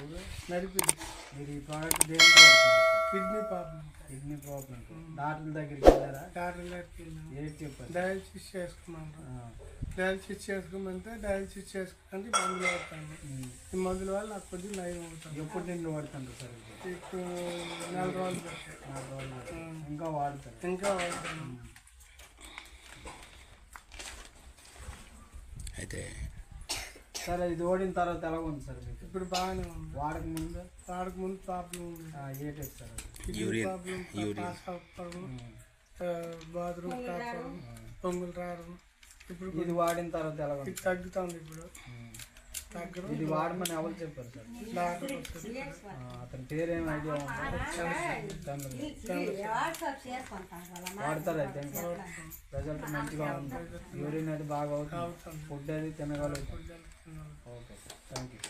ఇప్పుడు నడిపింది. మీరు ఈ ప్రోడక్ట్ దేనికి వాడుతున్నారు? కిడ్నీ ప్రాబ్లం డాక్టర్ దగ్గరికి వెళ్ళారా? డాక్టర్ దగ్గరికి వెళ్ళాము. ఏంటి చెప్పారు? డయాలసిస్ చేసుకున్నాను. డయాలసిస్ చేసుకోమంటే డయాలసిస్ చేసుకుంటే మందులు వాడతాను. ఈ మందుల వల్ల నాకు కొద్దిగా నయం అవుతాను. ఎప్పుడు నిన్ను వాడుతుంటారు సార్? ఇప్పుడు 4 రోజులు పెట్టాను. 4 రోజులు ఇంకా వాడుతారు? ఇంకా వాడతాను. అయితే సరే, ఇది ఓడిన తర్వాత ఎలా ఉంది సార్ మీకు? ఇప్పుడు బాగానే ఉంది. వాడక ముందు ప్రాబ్లం ఉంది. ఏంటి సార్ అది? కిడ్నీ ప్రాబ్లం, బాత్రూమ్ కాపడం, పొంగులు రావడం. ఇప్పుడు ఇది వాడిన తర్వాత ఎలా ఉంది? ఇది తగ్గుతుంది. ఇప్పుడు తగ్గడం. ఇది వాడమని ఎవరు చెప్పారు సార్? డాక్టర్ అతని పేరేం ఐడియా ఉందా? వాడతారు అయితే రిజల్ట్ మంచిగా ఉంది. యూరిన్ అది బాగా అవుతుంది. ఫుడ్ అది తినగలుగుతాం. Okay sir, thank you.